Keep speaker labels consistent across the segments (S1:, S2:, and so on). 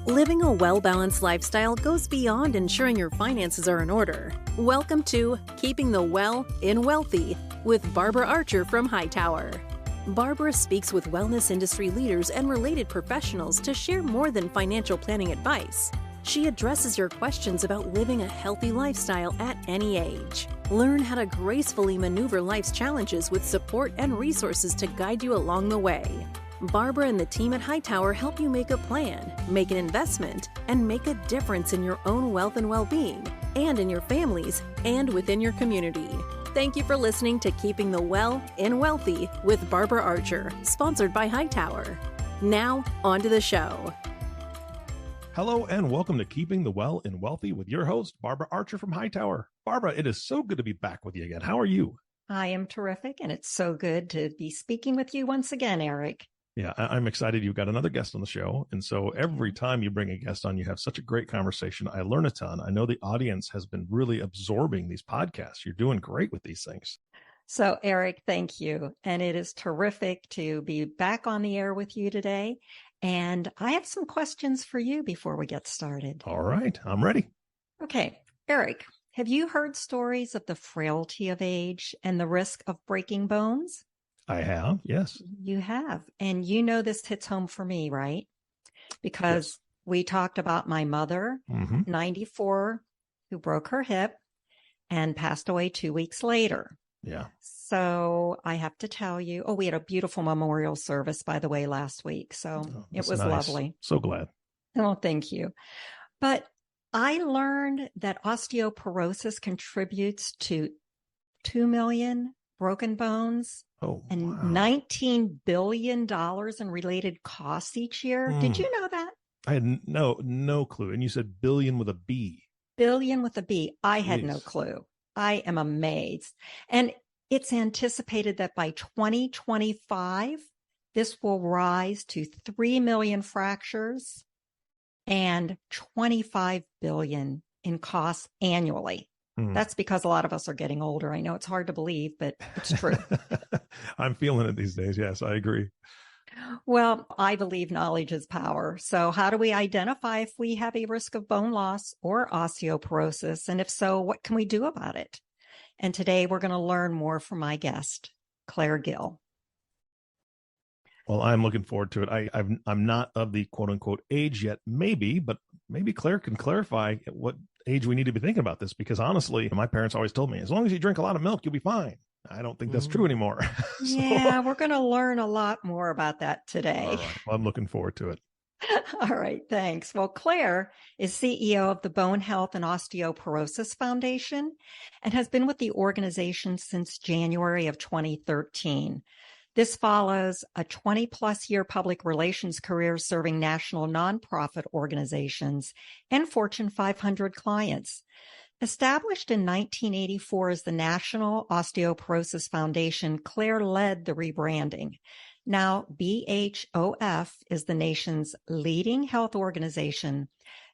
S1: Living a well-balanced lifestyle goes beyond ensuring your finances are in order. Welcome to Keeping the Well in Wealthy with Barbara Archer from Hightower. Barbara speaks with wellness industry leaders and related professionals to share more than financial planning advice. She addresses your questions about living a healthy lifestyle at any age. Learn how to gracefully maneuver life's challenges with support and resources to guide you along the way. Barbara and the team at Hightower help you make a plan, make an investment, and make a difference in your own wealth and well-being, and in your families, and within your community. Thank you for listening to Keeping the Well in Wealthy with Barbara Archer, sponsored by Hightower. Now, on to the show.
S2: Hello and welcome to Keeping the Well in Wealthy with your host, Barbara Archer from Hightower. Barbara, it is so good to be back with you again. How are you?
S3: I am terrific, and it's so good to be speaking with you once again, Eric.
S2: Yeah, I'm excited. You've got another guest on the show. And so every time you bring a guest on, you have such a great conversation. I learn a ton. I know the audience has been really absorbing these podcasts. You're doing great with these things.
S3: So, Eric, thank you. And it is terrific to be back on the air with you today. And I have some questions for you before we get started.
S2: All right, I'm ready.
S3: Okay, Eric, have you heard stories of the frailty of age and the risk of breaking bones?
S2: I have, yes.
S3: You have. And you know this hits home for me, right? Because we talked about my mother, 94, who broke her hip and passed away 2 weeks later.
S2: Yeah.
S3: So I have to tell you, we had a beautiful memorial service, by the way, last week. So it was
S2: nice.
S3: Lovely.
S2: So glad.
S3: Oh, thank you. But I learned that osteoporosis contributes to 2 million broken bones and wow. $19 billion in related costs each year. Did you know that?
S2: I had no clue. And you said billion with a B.
S3: Billion with a B. I had
S2: Jeez.
S3: No clue. I am amazed. And it's anticipated that by 2025, this will rise to 3 million fractures and 25 billion in costs annually. That's because a lot of us are getting older. I know it's hard to believe, but it's true.
S2: I'm feeling it these days. Yes, I agree.
S3: Well, I believe knowledge is power. So how do we identify if we have a risk of bone loss or osteoporosis? And if so, what can we do about it? And today we're going to learn more from my guest, Claire Gill.
S2: Well, I'm looking forward to it. I'm not of the quote unquote age yet, but maybe Claire can clarify at what age we need to be thinking about this, because honestly, my parents always told me, as long as you drink a lot of milk, you'll be fine. I don't think that's true anymore.
S3: Yeah, we're going to learn a lot more about that today.
S2: All right. Well, I'm looking forward to it.
S3: All right, thanks. Well, Claire is CEO of the Bone Health and Osteoporosis Foundation and has been with the organization since January of 2013. This follows a 20-plus year public relations career serving national nonprofit organizations and Fortune 500 clients. Established in 1984 as the National Osteoporosis Foundation, Claire led the rebranding. Now, BHOF is the nation's leading health organization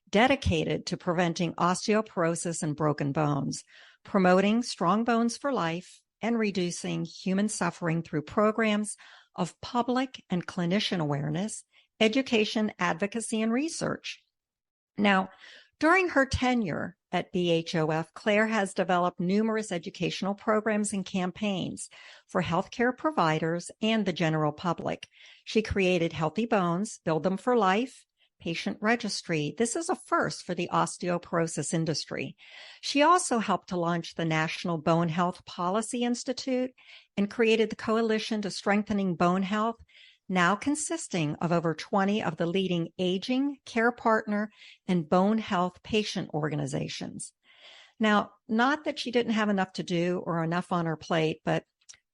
S3: dedicated to preventing osteoporosis and broken bones, promoting strong bones for life, and reducing human suffering through programs of public and clinician awareness, education, advocacy, and research. Now, during her tenure at BHOF, Claire has developed numerous educational programs and campaigns for healthcare providers and the general public. She created Healthy Bones, Build Them for Life, Patient Registry. This is a first for the osteoporosis industry. She also helped to launch the National Bone Health Policy Institute and created the Coalition to Strengthening Bone Health, now consisting of over 20 of the leading aging, care partner, and bone health patient organizations. Now, not that she didn't have enough to do or enough on her plate, but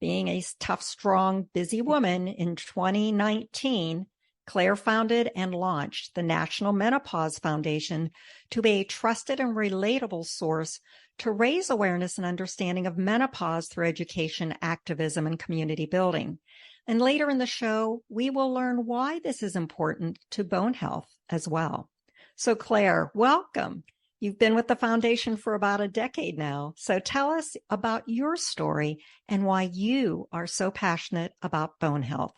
S3: being a tough, strong, busy woman, in 2019, Claire founded and launched the National Menopause Foundation to be a trusted and relatable source to raise awareness and understanding of menopause through education, activism, and community building. And later in the show, we will learn why this is important to bone health as well. So Claire, welcome. You've been with the foundation for about a decade now. So tell us about your story and why you are so passionate about bone health.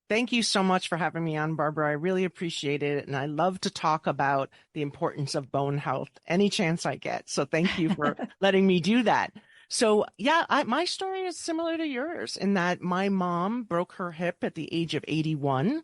S4: Thank you so much for having me on, Barbara. I really appreciate it. And I love to talk about the importance of bone health any chance I get. So thank you for letting me do that. So yeah, my story is similar to yours in that my mom broke her hip at the age of 81.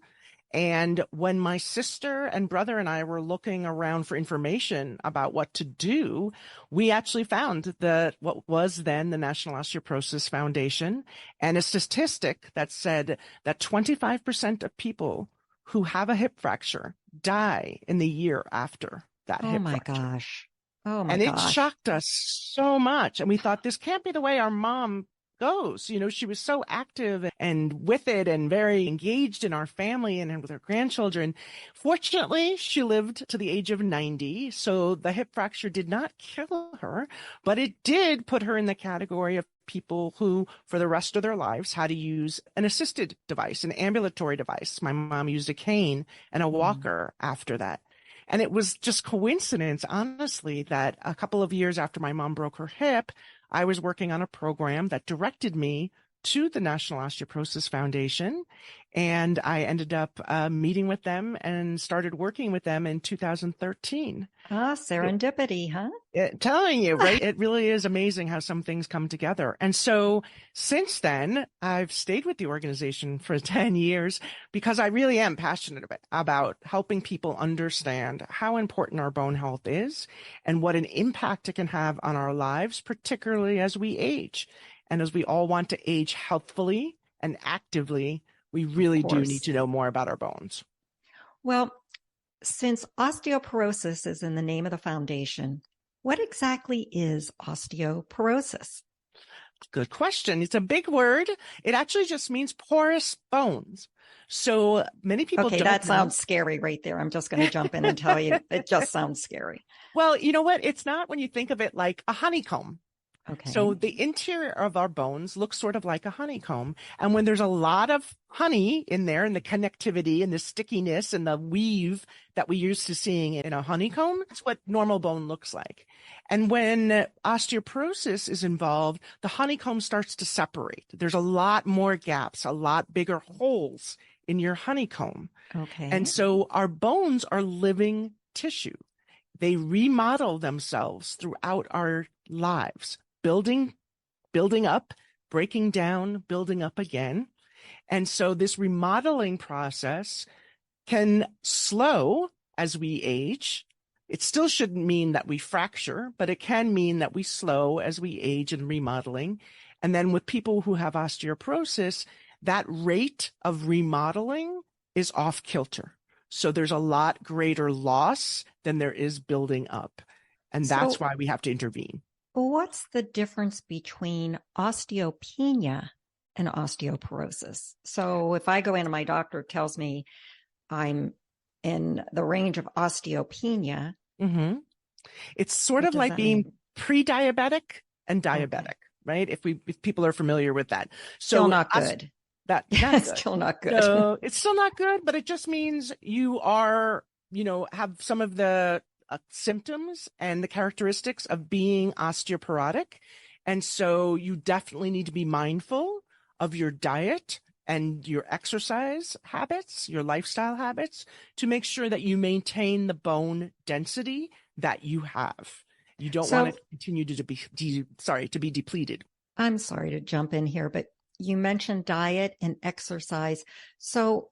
S4: And when my sister and brother and I were looking around for information about what to do, we actually found what was then the National Osteoporosis Foundation and a statistic that said that 25% of people who have a hip fracture die in the year after that hip fracture.
S3: Gosh. Oh my
S4: and
S3: gosh.
S4: It shocked us so much. And we thought, this can't be the way our mom goes. You know, she was so active and with it and very engaged in our family and with her grandchildren. Fortunately, she lived to the age of 90. So the hip fracture did not kill her, but it did put her in the category of people who, for the rest of their lives, had to use an assisted device, an ambulatory device. My mom used a cane and a walker after that. And it was just coincidence, honestly, that a couple of years after my mom broke her hip, I was working on a program that directed me to the National Osteoporosis Foundation. And I ended up meeting with them and started working with them in 2013.
S3: Serendipity, huh?
S4: Telling you, right? It really is amazing how some things come together. And so since then, I've stayed with the organization for 10 years because I really am passionate about helping people understand how important our bone health is and what an impact it can have on our lives, particularly as we age. And as we all want to age healthfully and actively, we really do need to know more about our bones.
S3: Well, since osteoporosis is in the name of the foundation, what exactly is osteoporosis?
S4: Good question. It's a big word. It actually just means porous bones. So many people don't know.
S3: Sounds scary right there. I'm just going to jump in and tell you, it just sounds scary.
S4: Well, you know what? It's not when you think of it like a honeycomb.
S3: Okay.
S4: So the interior of our bones looks sort of like a honeycomb. And when there's a lot of honey in there and the connectivity and the stickiness and the weave that we used to seeing in a honeycomb, that's what normal bone looks like. And when osteoporosis is involved, the honeycomb starts to separate. There's a lot more gaps, a lot bigger holes in your honeycomb.
S3: Okay.
S4: And so our bones are living tissue. They remodel themselves throughout our lives. Building up, breaking down, building up again. And so this remodeling process can slow as we age. It still shouldn't mean that we fracture, but it can mean that we slow as we age in remodeling. And then with people who have osteoporosis, that rate of remodeling is off kilter. So there's a lot greater loss than there is building up. And that's why we have to intervene.
S3: What's the difference between osteopenia and osteoporosis? So if I go in and my doctor tells me I'm in the range of osteopenia.
S4: It's sort of like being pre-diabetic and diabetic, right? If people are familiar with that. So
S3: still not good. Still not good.
S4: So it's still not good, but it just means you are, have some of the symptoms and the characteristics of being osteoporotic. And so you definitely need to be mindful of your diet and your exercise habits, your lifestyle habits, to make sure that you maintain the bone density that you have. You don't want it to continue to be depleted.
S3: I'm sorry to jump in here, but you mentioned diet and exercise. So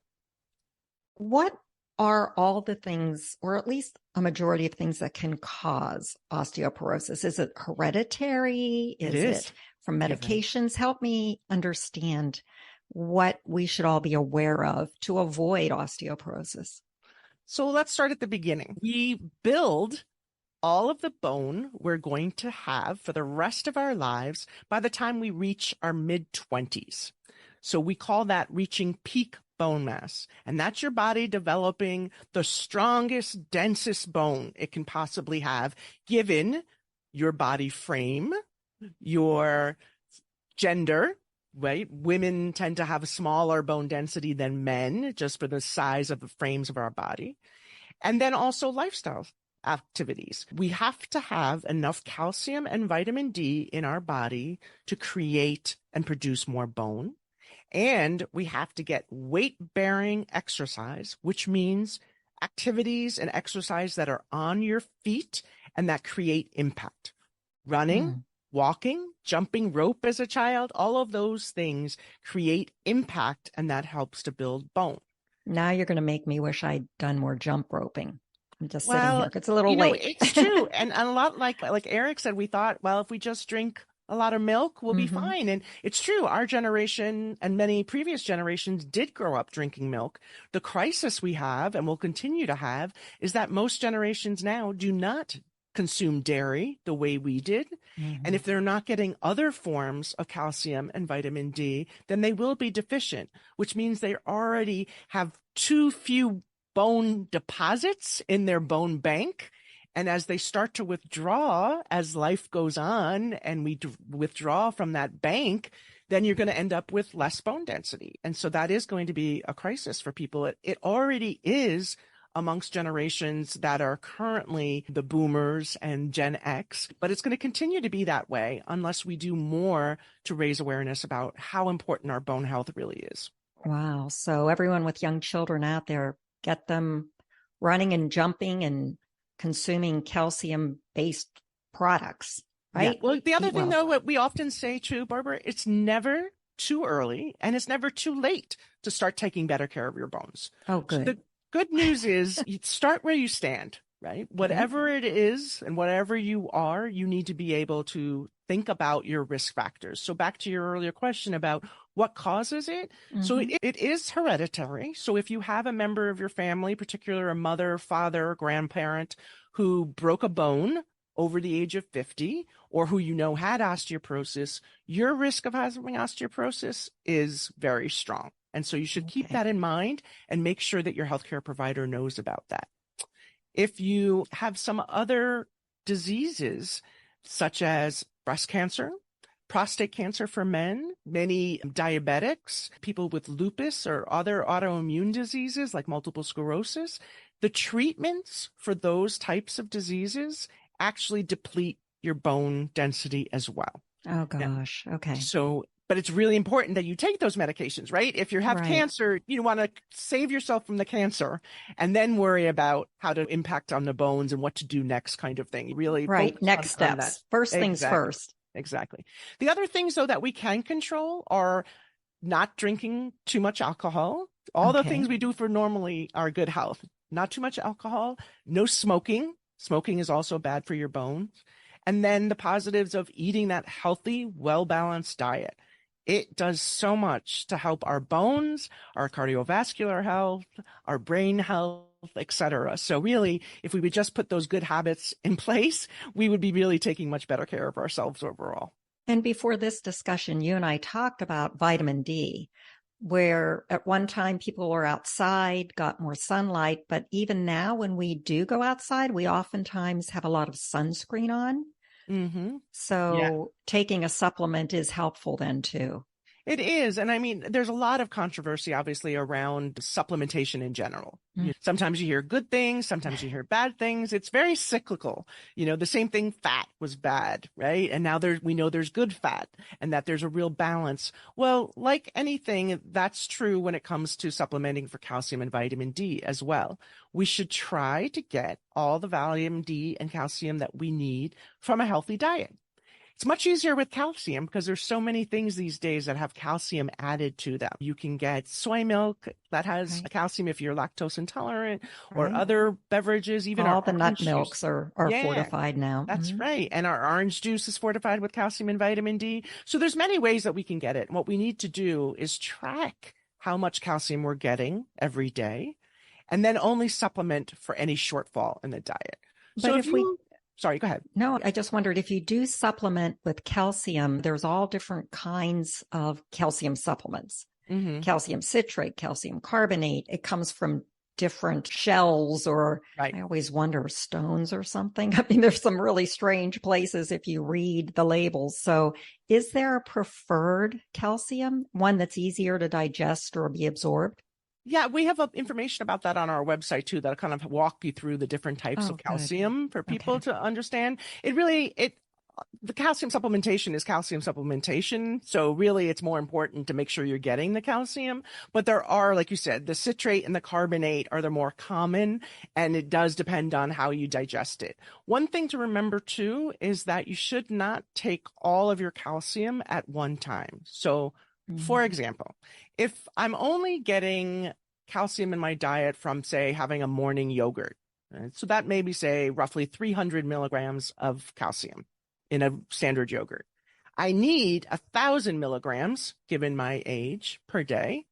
S3: what are all the things, or at least a majority of things, that can cause osteoporosis? Is it hereditary? Is it from medications? Help me understand what we should all be aware of to avoid osteoporosis.
S4: So let's start at the beginning. We build all of the bone we're going to have for the rest of our lives by the time we reach our mid-20s. So we call that reaching peak bone mass. And that's your body developing the strongest, densest bone it can possibly have, given your body frame, your gender, right? Women tend to have a smaller bone density than men, just for the size of the frames of our body. And then also lifestyle activities. We have to have enough calcium and vitamin D in our body to create and produce more bone. And we have to get weight-bearing exercise, which means activities and exercise that are on your feet and that create impact. Running, walking, jumping rope as a child, all of those things create impact, and that helps to build bone.
S3: Now you're going to make me wish I'd done more jump roping. I'm just sitting here. It's a little late.
S4: It's true. And a lot like Eric said, we thought, well, if we just drink a lot of milk, we'll be fine. And it's true. Our generation and many previous generations did grow up drinking milk. The crisis we have and will continue to have is that most generations now do not consume dairy the way we did. And if they're not getting other forms of calcium and vitamin D, then they will be deficient, which means they already have too few bone deposits in their bone bank. And as they start to withdraw, as life goes on and we withdraw from that bank, then you're going to end up with less bone density. And so that is going to be a crisis for people. It already is amongst generations that are currently the boomers and Gen X, but it's going to continue to be that way unless we do more to raise awareness about how important our bone health really is.
S3: Wow. So everyone with young children out there, get them running and jumping and consuming calcium-based products, right?
S4: Yeah. Well, the other thing, though, what we often say too, Barbara, it's never too early and it's never too late to start taking better care of your bones.
S3: Oh, good.
S4: So the good news is you start where you stand, right? Whatever it is and whatever you are, you need to be able to think about your risk factors. So back to your earlier question about what causes it. So it is hereditary. So if you have a member of your family, particularly a mother, father, grandparent who broke a bone over the age of 50, or who you know had osteoporosis, your risk of having osteoporosis is very strong. And so you should keep that in mind and make sure that your healthcare provider knows about that. If you have some other diseases, such as breast cancer, prostate cancer for men, many diabetics, people with lupus or other autoimmune diseases like multiple sclerosis, the treatments for those types of diseases actually deplete your bone density as well.
S3: Oh, gosh. Okay.
S4: So, but it's really important that you take those medications, right? If you have cancer, you want to save yourself from the cancer and then worry about how to impact on the bones and what to do next kind of thing. Really,
S3: next steps. First things first.
S4: Exactly. The other things, though, that we can control are not drinking too much alcohol. All the things we do for normally our good health. Not too much alcohol, no smoking. Smoking is also bad for your bones. And then the positives of eating that healthy, well-balanced diet. It does so much to help our bones, our cardiovascular health, our brain health, etc. So really, if we would just put those good habits in place, we would be really taking much better care of ourselves overall.
S3: And before this discussion, you and I talked about vitamin D, where at one time people were outside, got more sunlight. But even now, when we do go outside, we oftentimes have a lot of sunscreen on. So taking a supplement is helpful then too.
S4: It is. And I mean, there's a lot of controversy, obviously, around supplementation in general. Sometimes you hear good things. Sometimes you hear bad things. It's very cyclical. You know, the same thing, fat was bad, right? And now we know there's good fat and that there's a real balance. Well, like anything, that's true when it comes to supplementing for calcium and vitamin D as well. We should try to get all the vitamin D and calcium that we need from a healthy diet. It's much easier with calcium because there's so many things these days that have calcium added to them. You can get soy milk that has calcium if you're lactose intolerant, or other beverages, even
S3: all the nut milks are
S4: Yeah,
S3: fortified now.
S4: That's right. And our orange juice is fortified with calcium and vitamin D. So there's many ways that we can get it. And what we need to do is track how much calcium we're getting every day, and then only supplement for any shortfall in the diet.
S3: But
S4: so
S3: if we
S4: Sorry, go ahead.
S3: No, I just wondered if you do supplement with calcium, there's all different kinds of calcium supplements. Calcium citrate, calcium carbonate. It comes from different shells, or I always wonder, stones or something. I mean, there's some really strange places if you read the labels. So is there a preferred calcium, one that's easier to digest or be absorbed?
S4: Yeah, we have information about that on our website too, that'll kind of walk you through the different types of calcium for people to understand. the calcium supplementation is calcium supplementation. So really it's more important to make sure you're getting the calcium. But there are, like you said, the citrate and the carbonate are the more common, and it does depend on how you digest it. One thing to remember too is that you should not take all of your calcium at one time. So for example, if I'm only getting calcium in my diet from, say, having a morning yogurt, right? So that may be, say, roughly 300 milligrams of calcium in a standard yogurt. I need 1,000 milligrams, given my age, per day.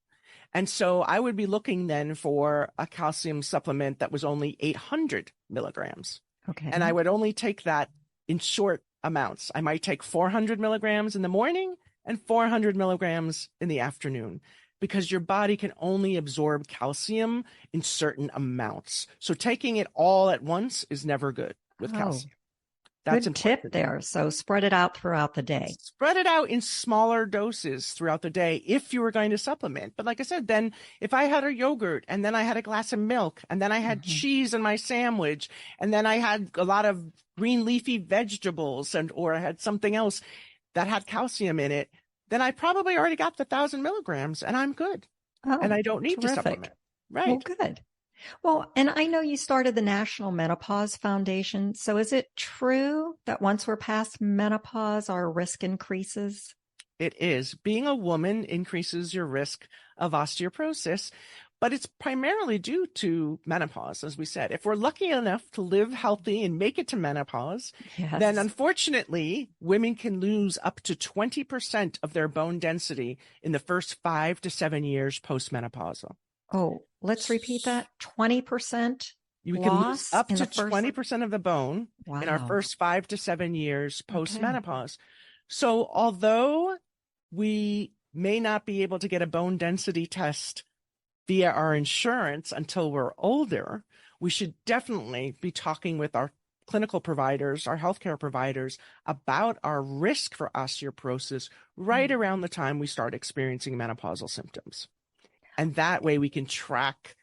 S4: And so I would be looking then for a calcium supplement that was only 800 milligrams.
S3: Okay.
S4: And I would only take that in short amounts. I might take 400 milligrams in the morning and 400 milligrams in the afternoon, because your body can only absorb calcium in certain amounts. So taking it all at once is never good with calcium. That's
S3: good tip there. So spread it out throughout the day.
S4: Spread it out in smaller doses throughout the day if you were going to supplement. But like I said, then if I had a yogurt and then I had a glass of milk and then I had cheese in my sandwich and then I had a lot of green leafy vegetables or I had something else that had calcium in it, then I probably already got the 1,000 milligrams and I'm good. And I don't need to supplement. Right.
S3: Well, good. Well, and I know you started the National Menopause Foundation. So is it true that once we're past menopause, our risk increases?
S4: It is. Being a woman increases your risk of osteoporosis, but it's primarily due to menopause, as we said. If we're lucky enough to live healthy and make it to menopause, then unfortunately, women can lose up to 20% of their bone density in the first 5 to 7 years postmenopausal.
S3: Oh, let's repeat that. 20%?
S4: You can lose up to 20% of the bone in our first 5 to 7 years postmenopause. So although we may not be able to get a bone density test via our insurance until we're older, we should definitely be talking with our clinical providers, our healthcare providers, about our risk for osteoporosis right around the time we start experiencing menopausal symptoms. And that way we can track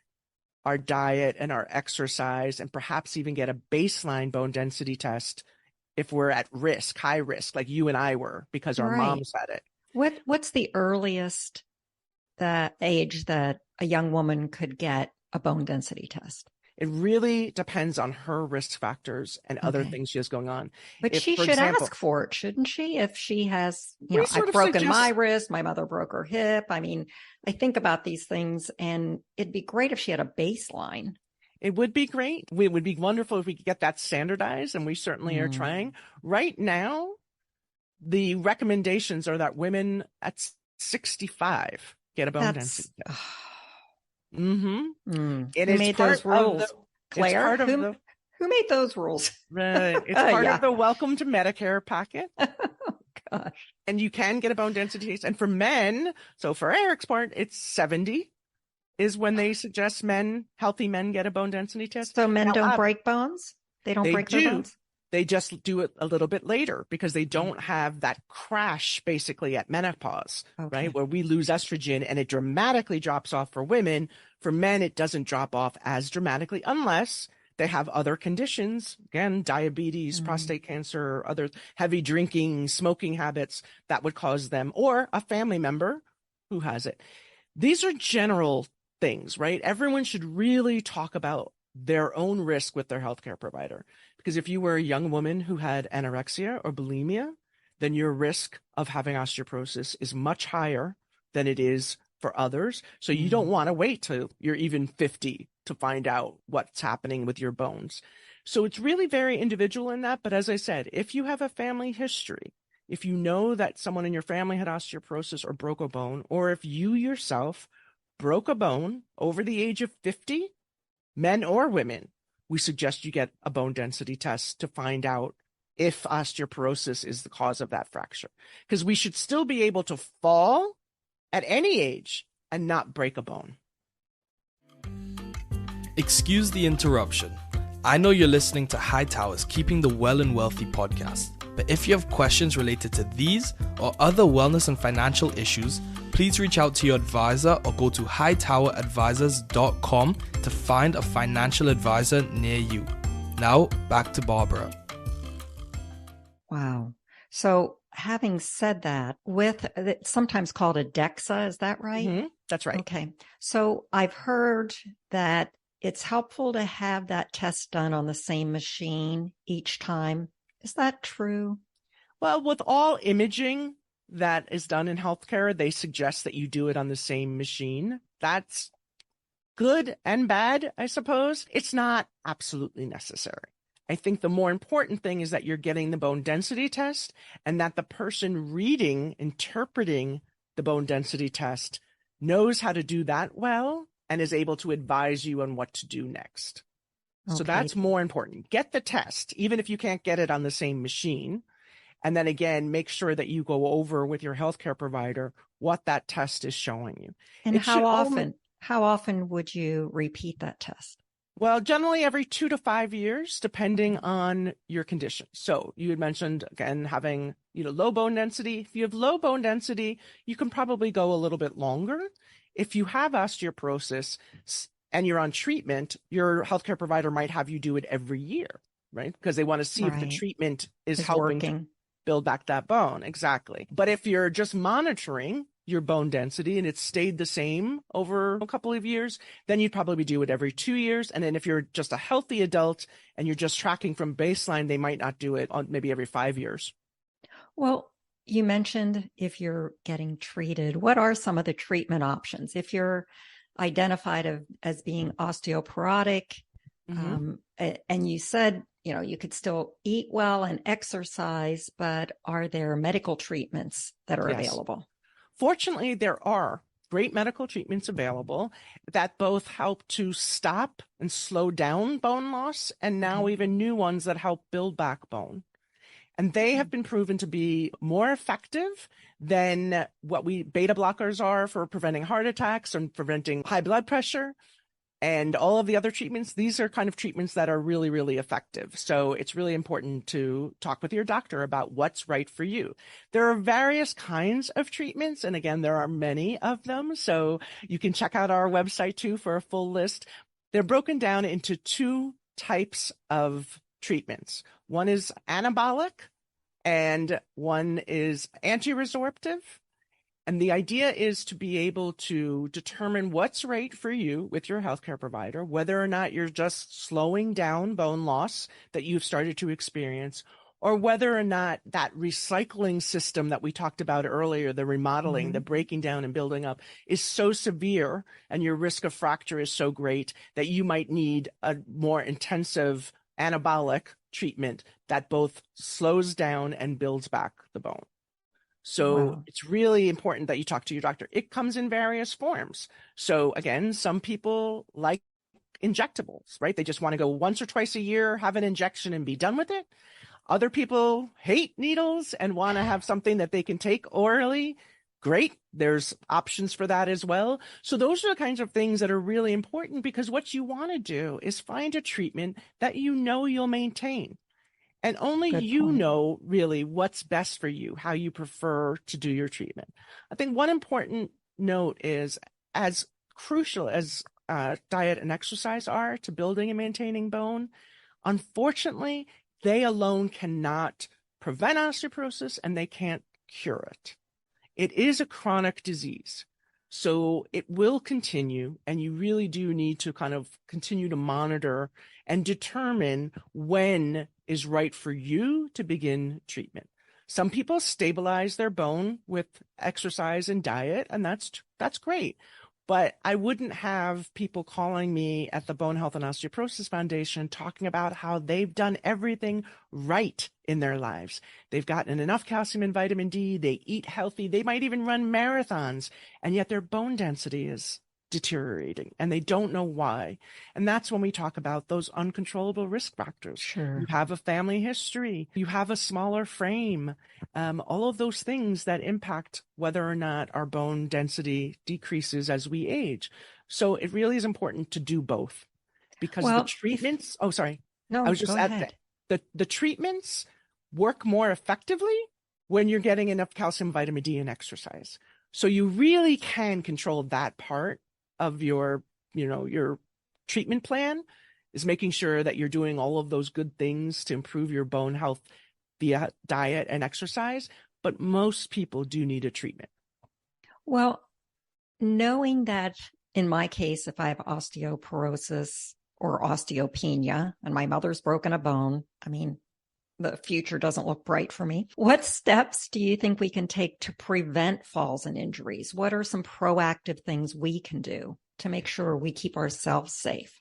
S4: our diet and our exercise and perhaps even get a baseline bone density test if we're at risk, high risk, like you and I were, because our moms had it.
S3: What's the earliest age that a young woman could get a bone density test?
S4: It really depends on her risk factors and other things she has going on.
S3: But she should ask for it, shouldn't she? If she has, I've broken my wrist, my mother broke her hip. I mean, I think about these things and it'd be great if she had a baseline.
S4: It would be great. It would be wonderful if we could get that standardized, and we certainly are trying. Right now, the recommendations are that women at 65 get a bone density test.
S3: Who made those rules? Claire? Who made those rules?
S4: Right. It's part of the Welcome to Medicare packet.
S3: Oh, gosh.
S4: And you can get a bone density test. And for men, so for Eric's part, it's 70 is when they suggest healthy men get a bone density test.
S3: So men don't break bones? They don't break their bones?
S4: They just do it a little bit later because they don't have that crash basically at menopause, right? Where we lose estrogen and it dramatically drops off for women. For men, it doesn't drop off as dramatically unless they have other conditions, again, diabetes, prostate cancer, other heavy drinking, smoking habits that would cause them, or a family member who has it. These are general things, right? Everyone should really talk about their own risk with their healthcare provider. Because if you were a young woman who had anorexia or bulimia, then your risk of having osteoporosis is much higher than it is for others. So you don't want to wait till you're even 50 to find out what's happening with your bones. So it's really very individual in that. But as I said, if you have a family history, if you know that someone in your family had osteoporosis or broke a bone, or if you yourself broke a bone over the age of 50, men or women, we suggest you get a bone density test to find out if osteoporosis is the cause of that fracture. Because we should still be able to fall at any age and not break a bone.
S5: Excuse the interruption. I know you're listening to Hightower's Keeping the Well and Wealthy podcast, but if you have questions related to these or other wellness and financial issues, please reach out to your advisor or go to hightoweradvisors.com to find a financial advisor near you. Now, back to Barbara.
S3: Wow. So having said that, with it's sometimes called a DEXA, is that right?
S4: Mm-hmm. That's right.
S3: Okay. So I've heard that it's helpful to have that test done on the same machine each time. Is that true?
S4: Well, with all imaging that is done in healthcare, they suggest that you do it on the same machine. That's good and bad, I suppose. It's not absolutely necessary. I think the more important thing is that you're getting the bone density test and that the person interpreting the bone density test knows how to do that well and is able to advise you on what to do next.
S3: Okay.
S4: So that's more important. Get the test, even if you can't get it on the same machine. And then again, make sure that you go over with your healthcare provider what that test is showing you.
S3: And how often would you repeat that test?
S4: Well, generally every 2 to 5 years, depending on your condition. So you had mentioned, again, having, low bone density. If you have low bone density, you can probably go a little bit longer. If you have osteoporosis and you're on treatment, your healthcare provider might have you do it every year, right? Because they want to see if the treatment is helping to build back that bone. Exactly. But if you're just monitoring your bone density and it's stayed the same over a couple of years, then you'd probably do it every 2 years. And then if you're just a healthy adult and you're just tracking from baseline, they might not do it on maybe every 5 years.
S3: Well, you mentioned if you're getting treated, what are some of the treatment options? If you're identified as being osteoporotic, and you said, you could still eat well and exercise, but are there medical treatments that are available?
S4: Fortunately, there are great medical treatments available that both help to stop and slow down bone loss, and now even new ones that help build back bone. And they have been proven to be more effective than what beta blockers are for preventing heart attacks and preventing high blood pressure. And all of the other treatments, these are kind of treatments that are really, really effective. So it's really important to talk with your doctor about what's right for you. There are various kinds of treatments. And again, there are many of them. So you can check out our website too for a full list. They're broken down into 2 types of treatments. One is anabolic and one is anti-resorptive. And the idea is to be able to determine what's right for you with your healthcare provider, whether or not you're just slowing down bone loss that you've started to experience, or whether or not that recycling system that we talked about earlier, the remodeling, the breaking down and building up, is so severe and your risk of fracture is so great that you might need a more intensive anabolic treatment that both slows down and builds back the bone. So it's really important that you talk to your doctor. It comes in various forms. So again, some people like injectables, right? They just want to go once or twice a year, have an injection and be done with it. Other people hate needles and want to have something that they can take orally. Great. There's options for that as well. So those are the kinds of things that are really important, because what you want to do is find a treatment that you'll maintain. And only know really what's best for you, how you prefer to do your treatment. I think one important note is, as crucial as diet and exercise are to building and maintaining bone, unfortunately, they alone cannot prevent osteoporosis and they can't cure it. It is a chronic disease. So it will continue, and you really do need to kind of continue to monitor and determine when is right for you to begin treatment. Some people stabilize their bone with exercise and diet, and that's great. But I wouldn't have people calling me at the Bone Health and Osteoporosis Foundation talking about how they've done everything right in their lives. They've gotten enough calcium and vitamin D. They eat healthy. They might even run marathons, and yet their bone density is deteriorating and they don't know why. And that's when we talk about those uncontrollable risk factors.
S3: Sure.
S4: You have a family history, you have a smaller frame, all of those things that impact whether or not our bone density decreases as we age. So it really is important to do both, because the treatments, the treatments work more effectively when you're getting enough calcium, vitamin D, and exercise. So you really can control that part of your treatment plan, is making sure that you're doing all of those good things to improve your bone health via diet and exercise, but most people do need a treatment.
S3: Well, knowing that in my case, if I have osteoporosis or osteopenia and my mother's broken a bone, I mean, the future doesn't look bright for me. What steps do you think we can take to prevent falls and injuries? What are some proactive things we can do to make sure we keep ourselves safe?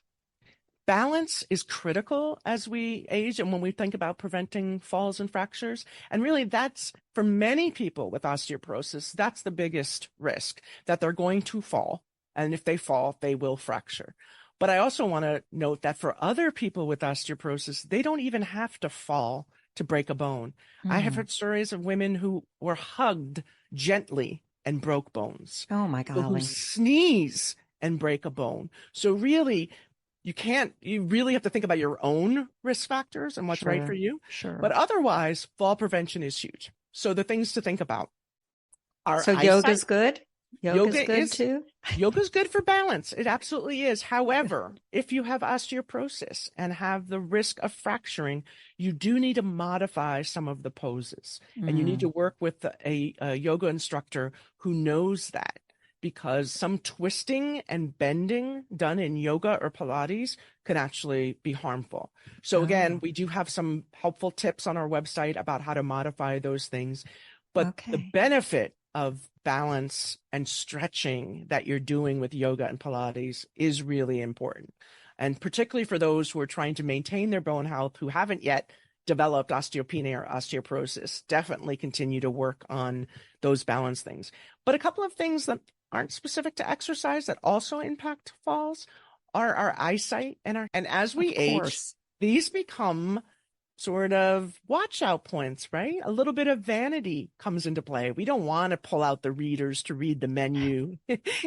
S4: Balance is critical as we age and when we think about preventing falls and fractures. And really, that's for many people with osteoporosis, that's the biggest risk, that they're going to fall. And if they fall, they will fracture. But I also want to note that for other people with osteoporosis, they don't even have to fall to break a bone. I have heard stories of women who were hugged gently and broke bones.
S3: Oh my
S4: People who
S3: golly.
S4: sneeze and break a bone. So really, you really have to think about your own risk factors and what's right for you.
S3: Sure.
S4: But otherwise, fall prevention is huge. So the things to think about are
S3: So yoga's good? Yoga's good too?
S4: Yoga's good for balance. It absolutely is. However, if you have osteoporosis and have the risk of fracturing, you do need to modify some of the poses. And you need to work with a yoga instructor who knows that, because some twisting and bending done in yoga or Pilates can actually be harmful. So again, we do have some helpful tips on our website about how to modify those things. But the benefit of balance and stretching that you're doing with yoga and Pilates is really important. And particularly for those who are trying to maintain their bone health, who haven't yet developed osteopenia or osteoporosis, definitely continue to work on those balance things. But a couple of things that aren't specific to exercise that also impact falls are our eyesight and as we age, these become sort of watch out points, right? A little bit of vanity comes into play. We don't want to pull out the readers to read the menu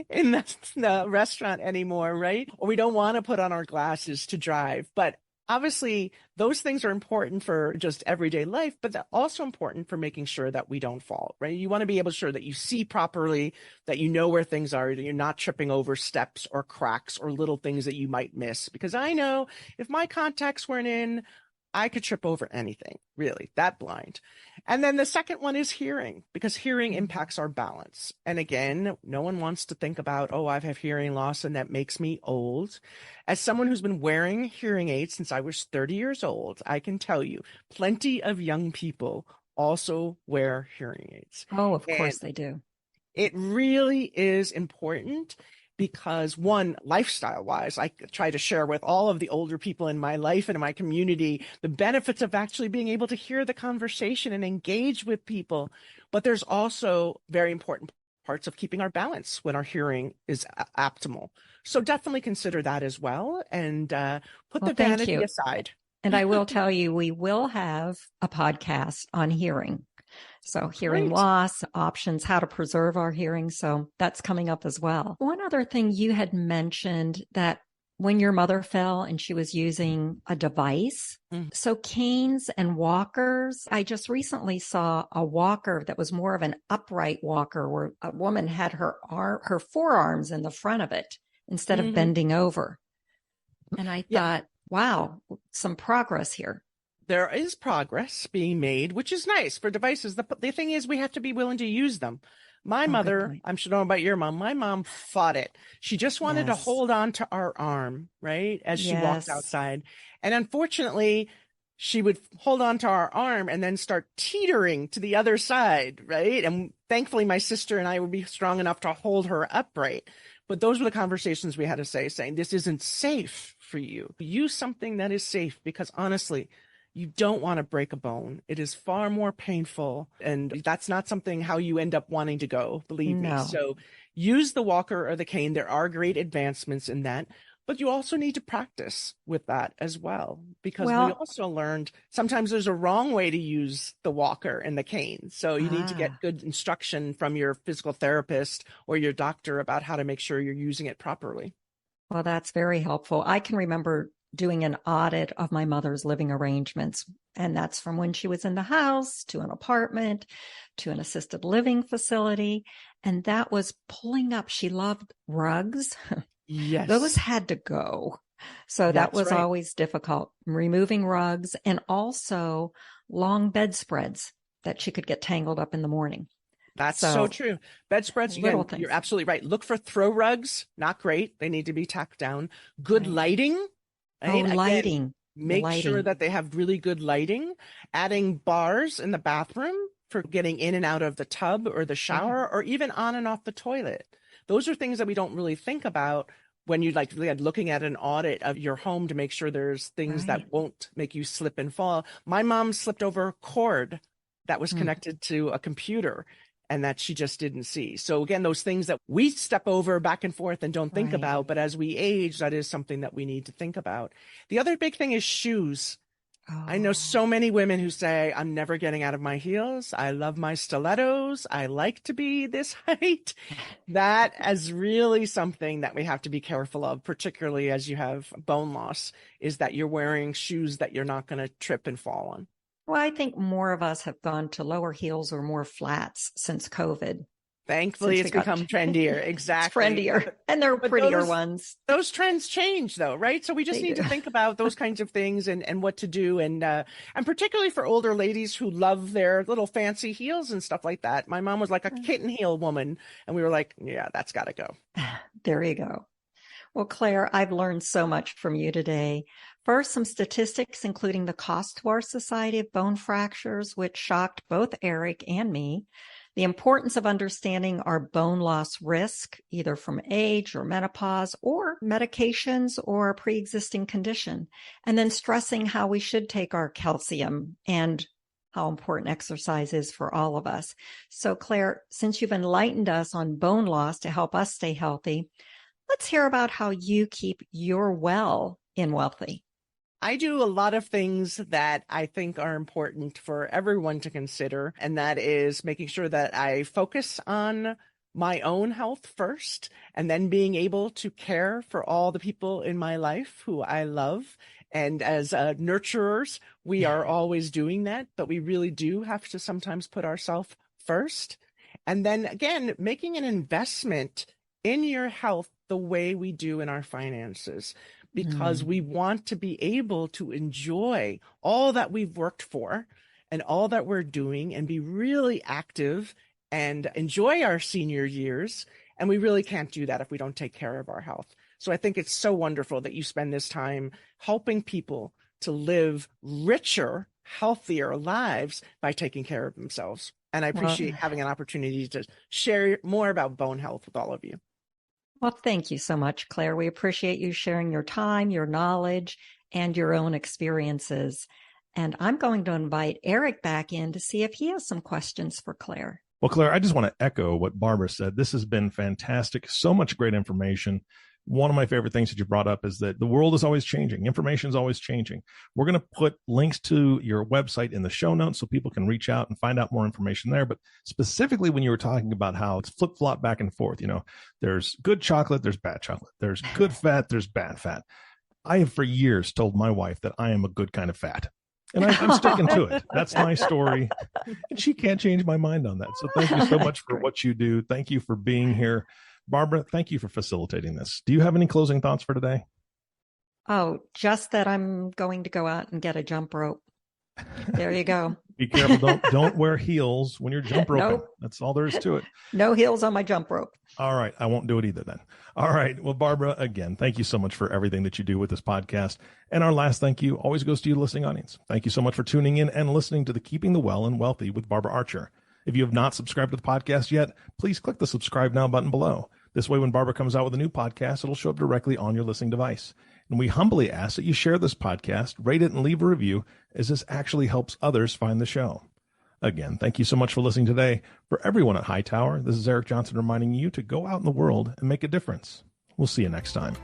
S4: in the restaurant anymore, right? Or we don't want to put on our glasses to drive. But obviously, those things are important for just everyday life, but they're also important for making sure that we don't fall, right? You want to be able to ensure that you see properly, that you know where things are, that you're not tripping over steps or cracks or little things that you might miss. Because I know if my contacts weren't in, I could trip over anything, really, that blind. And then the second one is hearing, because hearing impacts our balance. And again, no one wants to think about, oh, I have hearing loss and that makes me old. As someone who's been wearing hearing aids since I was 30 years old, I can tell you plenty of young people also wear hearing aids.
S3: Oh, of course they do.
S4: It really is important. Because one, lifestyle wise, I try to share with all of the older people in my life and in my community the benefits of actually being able to hear the conversation and engage with people. But there's also very important parts of keeping our balance when our hearing is optimal. So definitely consider that as well, and put the vanity aside.
S3: And I will tell you, we will have a podcast on hearing. So hearing loss, options, how to preserve our hearing. So that's coming up as well. One other thing you had mentioned, that when your mother fell and she was using a device, so canes and walkers. I just recently saw a walker that was more of an upright walker where a woman had her forearms in the front of it instead of bending over. And I thought, wow, some progress here.
S4: There is progress being made, which is nice for devices. The thing is, we have to be willing to use them. My mother, I'm sure know about your mom, my mom fought it. She just wanted to hold on to our arm, right, as she walked outside. And unfortunately, she would hold on to our arm and then start teetering to the other side, right? And thankfully, my sister and I would be strong enough to hold her upright. But those were the conversations we had to saying, this isn't safe for you. Use something that is safe, because honestly, you don't want to break a bone. It is far more painful. And that's not something how you end up wanting to go, believe me. So use the walker or the cane. There are great advancements in that. But you also need to practice with that as well, because we also learned sometimes there's a wrong way to use the walker and the cane. So you need to get good instruction from your physical therapist or your doctor about how to make sure you're using it properly.
S3: Well, that's very helpful. I can remember doing an audit of my mother's living arrangements, and that's from when she was in the house to an apartment to an assisted living facility. And that was pulling up. She loved rugs.
S4: Yes.
S3: Those had to go. So that was
S4: right.
S3: always difficult, removing rugs and also long bedspreads that she could get tangled up in the morning.
S4: That's so true. Bedspreads, again, you're absolutely right. Look for throw rugs. Not great. They need to be tacked down. Good lighting. Right?
S3: Oh, lighting.
S4: Again, make sure that they have really good lighting. Adding bars in the bathroom for getting in and out of the tub or the shower, or even on and off the toilet. Those are things that we don't really think about when you looking at an audit of your home to make sure there's things that won't make you slip and fall. My mom slipped over a cord that was connected to a computer and that she just didn't see. So again, those things that we step over back and forth and don't think about, but as we age, that is something that we need to think about. The other big thing is shoes. I know so many women who say, I'm never getting out of my heels. I love my stilettos. I like to be this height. That is really something that we have to be careful of, particularly as you have bone loss, is that you're wearing shoes that you're not going to trip and fall on.
S3: Well, I think more of us have gone to lower heels or more flats since COVID.
S4: Thankfully, it's become trendier. Exactly.
S3: It's trendier. And they're prettier ones.
S4: Those trends change, though, right? So we just need to think about those kinds of things and what to do. And particularly for older ladies who love their little fancy heels and stuff like that. My mom was like a kitten heel woman. And we were like, yeah, that's got to go.
S3: There you go. Well, Claire, I've learned so much from you today. First, some statistics, including the cost to our society of bone fractures, which shocked both Eric and me. The importance of understanding our bone loss risk, either from age or menopause or medications or a pre-existing condition, and then stressing how we should take our calcium and how important exercise is for all of us. So, Claire, since you've enlightened us on bone loss to help us stay healthy, let's hear about how you keep your well in wealthy.
S4: I do a lot of things that I think are important for everyone to consider, and that is making sure that I focus on my own health first, and then being able to care for all the people in my life who I love. And as nurturers, we are always doing that, but we really do have to sometimes put ourselves first. And then again, making an investment in your health the way we do in our finances, because we want to be able to enjoy all that we've worked for and all that we're doing and be really active and enjoy our senior years. And we really can't do that if we don't take care of our health. So I think it's so wonderful that you spend this time helping people to live richer, healthier lives by taking care of themselves. And I appreciate having an opportunity to share more about bone health with all of you.
S3: Well, thank you so much, Claire. We appreciate you sharing your time, your knowledge, and your own experiences. And I'm going to invite Eric back in to see if he has some questions for Claire.
S2: Well, Claire, I just want to echo what Barbara said. This has been fantastic. So much great information. One of my favorite things that you brought up is that the world is always changing. Information is always changing. We're going to put links to your website in the show notes so people can reach out and find out more information there. But specifically when you were talking about how it's flip-flop back and forth, there's good chocolate, there's bad chocolate. There's good fat, there's bad fat. I have for years told my wife that I am a good kind of fat. And I'm sticking to it. That's my story. And she can't change my mind on that. So thank you so much for what you do. Thank you for being here. Barbara, thank you for facilitating this. Do you have any closing thoughts for today?
S3: Oh, just that I'm going to go out and get a jump rope. There you go.
S2: Be careful. Don't wear heels when you're jump roping.
S3: Nope.
S2: That's all there is to it.
S3: No heels on my jump rope.
S2: All right. I won't do it either then. All right. Well, Barbara, again, thank you so much for everything that you do with this podcast. And our last thank you always goes to you, listening audience. Thank you so much for tuning in and listening to the Keeping the Well and Wealthy with Barbara Archer. If you have not subscribed to the podcast yet, please click the subscribe now button below. This way, when Barbara comes out with a new podcast, it'll show up directly on your listening device. And we humbly ask that you share this podcast, rate it, and leave a review, as this actually helps others find the show. Again, thank you so much for listening today. For everyone at Hightower, this is Eric Johnson reminding you to go out in the world and make a difference. We'll see you next time.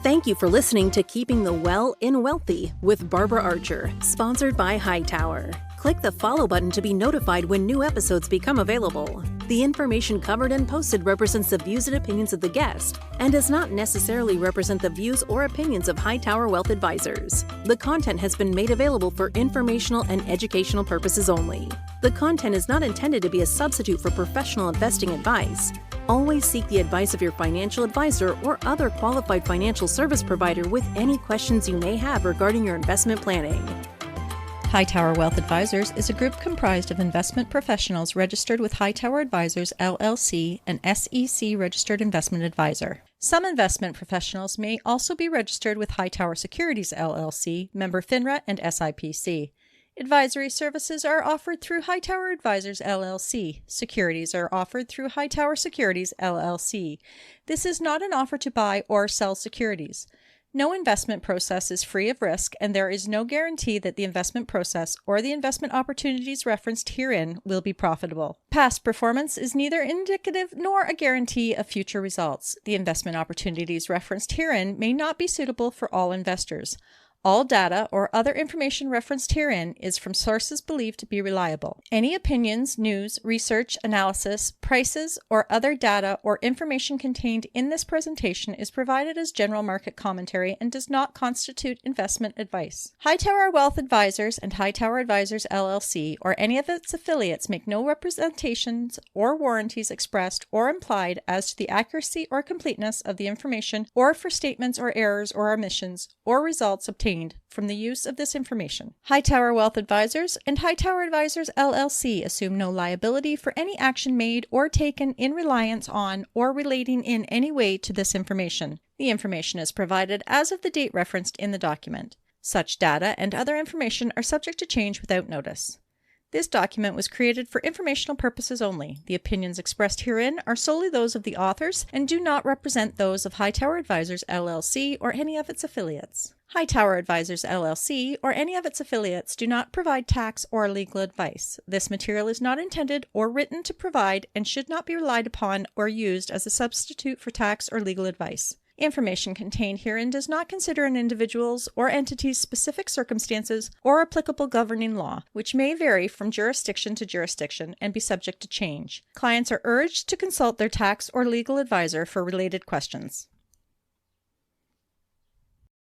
S1: Thank you for listening to Keeping the Well in Wealthy with Barbara Archer, sponsored by Hightower. Click the follow button to be notified when new episodes become available. The information covered and posted represents the views and opinions of the guest and does not necessarily represent the views or opinions of Hightower Wealth Advisors. The content has been made available for informational and educational purposes only. The content is not intended to be a substitute for professional investing advice. Always seek the advice of your financial advisor or other qualified financial service provider with any questions you may have regarding your investment planning.
S6: Hightower Wealth Advisors is a group comprised of investment professionals registered with Hightower Advisors, LLC, an SEC-registered investment advisor. Some investment professionals may also be registered with Hightower Securities, LLC, member FINRA and SIPC. Advisory services are offered through Hightower Advisors, LLC. Securities are offered through Hightower Securities, LLC. This is not an offer to buy or sell securities. No investment process is free of risk, and there is no guarantee that the investment process or the investment opportunities referenced herein will be profitable. Past performance is neither indicative nor a guarantee of future results. The investment opportunities referenced herein may not be suitable for all investors. All data or other information referenced herein is from sources believed to be reliable. Any opinions, news, research, analysis, prices, or other data or information contained in this presentation is provided as general market commentary and does not constitute investment advice. Hightower Wealth Advisors and Hightower Advisors LLC or any of its affiliates make no representations or warranties expressed or implied as to the accuracy or completeness of the information or for statements or errors or omissions or results obtained from the use of this information. Hightower Wealth Advisors and Hightower Advisors LLC assume no liability for any action made or taken in reliance on or relating in any way to this information. The information is provided as of the date referenced in the document. Such data and other information are subject to change without notice. This document was created for informational purposes only. The opinions expressed herein are solely those of the authors and do not represent those of Hightower Advisors LLC or any of its affiliates. Hightower Advisors LLC or any of its affiliates do not provide tax or legal advice. This material is not intended or written to provide and should not be relied upon or used as a substitute for tax or legal advice. Information contained herein does not consider an individual's or entity's specific circumstances or applicable governing law, which may vary from jurisdiction to jurisdiction and be subject to change. Clients are urged to consult their tax or legal advisor for related questions.